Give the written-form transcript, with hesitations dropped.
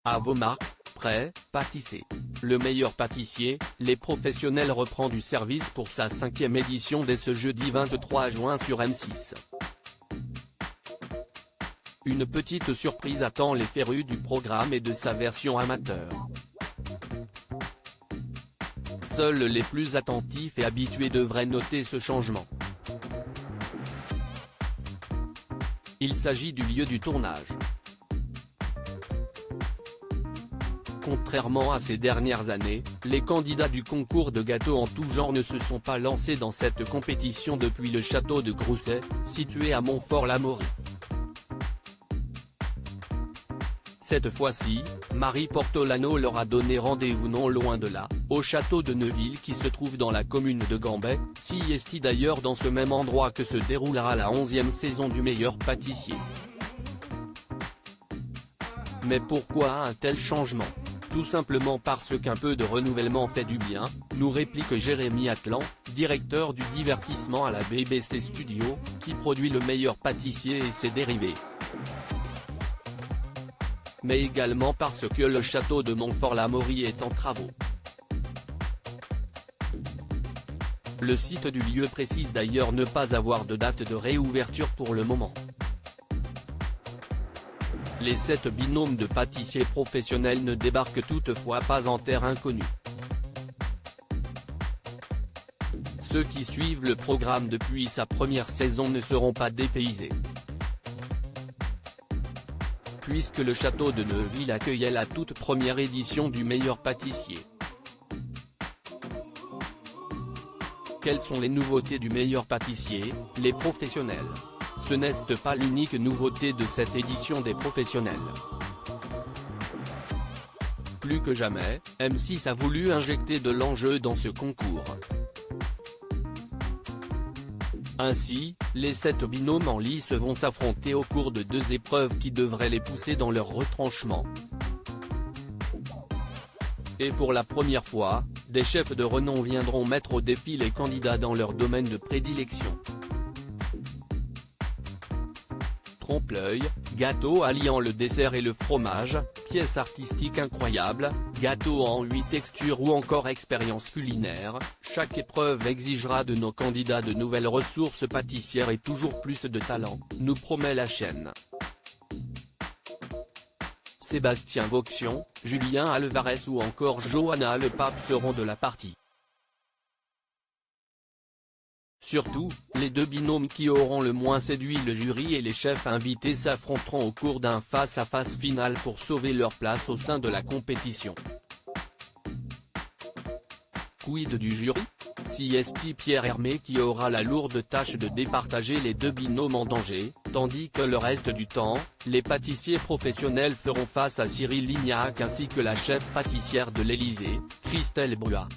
À vos marques, prêts, pâtissez. Le meilleur pâtissier, les professionnels reprend du service pour sa 5e édition dès ce jeudi 23 juin sur M6. Une petite surprise attend les férus du programme et de sa version amateur. Seuls les plus attentifs et habitués devraient noter ce changement. Il s'agit du lieu du tournage. Contrairement à ces dernières années, les candidats du concours de gâteaux en tout genre ne se sont pas lancés dans cette compétition depuis le château de Grousset, situé à Montfort-l'Amaury. Cette fois-ci, Marie Portolano leur a donné rendez-vous non loin de là, au château de Neuville qui se trouve dans la commune de Gambais, est d'ailleurs dans ce même endroit que se déroulera la 11e saison du meilleur pâtissier. Mais pourquoi un tel changement? Tout simplement parce qu'un peu de renouvellement fait du bien, nous réplique Jérémy Atlan, directeur du divertissement à la BBC Studio, qui produit le meilleur pâtissier et ses dérivés. Mais également parce que le château de Montfort-l'Amaury est en travaux. Le site du lieu précise d'ailleurs ne pas avoir de date de réouverture pour le moment. Les 7 binômes de pâtissiers professionnels ne débarquent toutefois pas en terre inconnue. Ceux qui suivent le programme depuis sa première saison ne seront pas dépaysés, puisque le château de Neuville accueillait la toute première édition du meilleur pâtissier. Quelles sont les nouveautés du meilleur pâtissier, les professionnels? Ce n'est pas l'unique nouveauté de cette édition des professionnels. Plus que jamais, M6 a voulu injecter de l'enjeu dans ce concours. Ainsi, les 7 binômes en lice vont s'affronter au cours de 2 épreuves qui devraient les pousser dans leur retranchement. Et pour la première fois, des chefs de renom viendront mettre au défi les candidats dans leur domaine de prédilection. Trompe-l'œil, gâteau alliant le dessert et le fromage, pièce artistique incroyable, gâteau en 8 textures ou encore expérience culinaire, chaque épreuve exigera de nos candidats de nouvelles ressources pâtissières et toujours plus de talent, nous promet la chaîne. Sébastien Vauxion, Julien Alvarez ou encore Johanna Le Pape seront de la partie. Surtout, les 2 binômes qui auront le moins séduit le jury et les chefs invités s'affronteront au cours d'un face-à-face final pour sauver leur place au sein de la compétition. Quid du jury? Pierre Hermé qui aura la lourde tâche de départager les 2 binômes en danger, tandis que le reste du temps, les pâtissiers professionnels feront face à Cyril Lignac ainsi que la chef pâtissière de l'Élysée, Christelle Bruat.